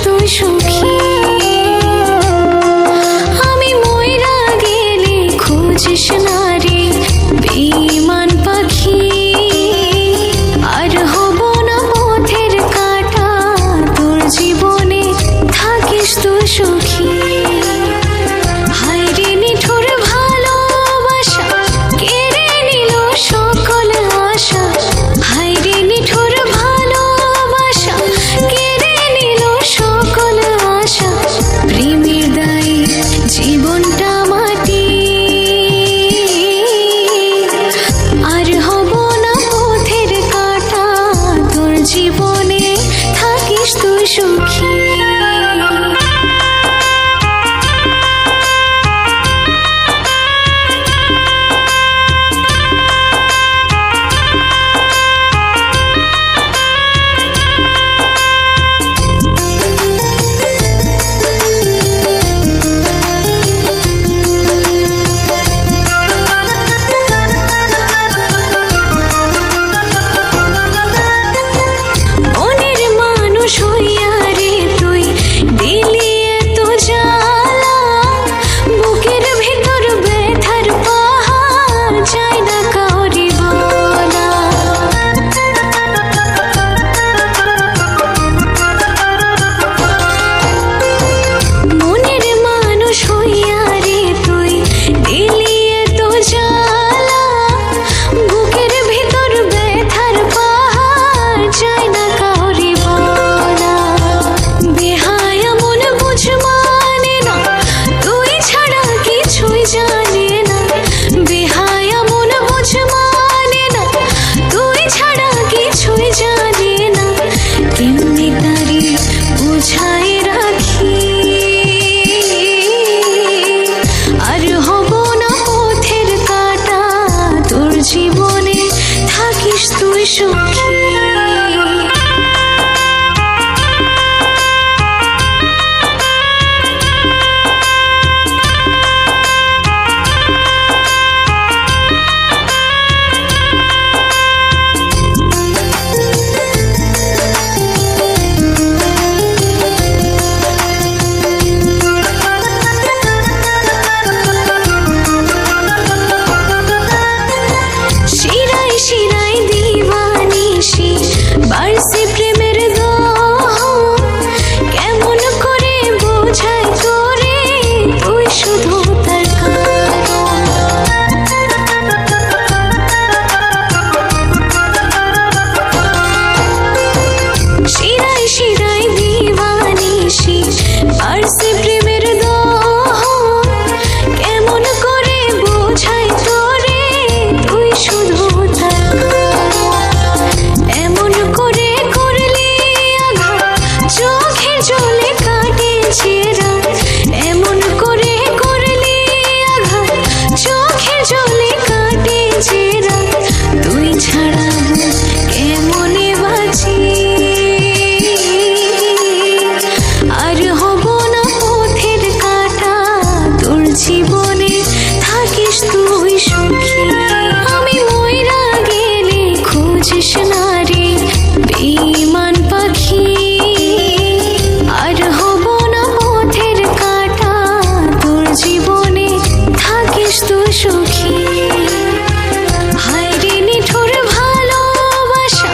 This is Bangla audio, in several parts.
তুই সুখী। আমি মইরা গেলে খুঁজিস না রে বেঈমান পাখি, আর হব না পথের কাঁটা তোর জীবনে থাকিস তুই সুখী। হায়রে নিঠুর ভালোবাসা কেড়ে নিল সকল আশা, হায়রে নিঠুর ভালোবাসা কেড়ে নিল সকল আশা। প্রেমের দায়ে জীবনটা মাটি, আর হব না পথের কাঁটা তোর জীবনে থাকিস তুই সুখী। জীবনে থাকিস তুই সুখী। বাড়ছে প্রেমের দোহ, কেমন করে বোঝাই তোরে তুই শুধু তার কারণ। শিরায় শিরায় দিবানিশি বাড়ছে প্রেমের দোহ, কেমন করে বোঝাই তোরে তুই শুধু তার কারণ। এমন করে করলি আঘাত চোখের জলে কাটেছে রাত, এমন করে করলি আঘাত চোখের জলে কাটেছে রাত। তুই ছাড়া কেমনে বাঁচি, আর হব না পথের কাঁটা তোর জীবনে থাকিস তুই সুখী। আমি মইরা গেলে খুঁজিস না রে বেঈমান পাখি, আর হব না পথের কাঁটা তোর জীবনে থাকিস তুই সুখী। হায়রে নিঠুর ভালোবাসা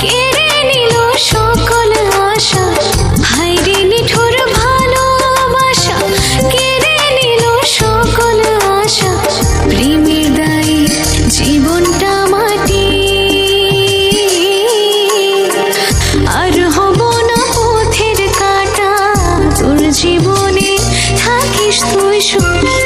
কেড়ে নিল সকল আশা, হায়রে নিঠুর ভালোবাসা কেড়ে নিল সকল আশা। প্রেমের দায়ে জীবনটা মাটি, আর হব না পথের কাঁটা তোর জীবনে থাকিস তুই সুখী।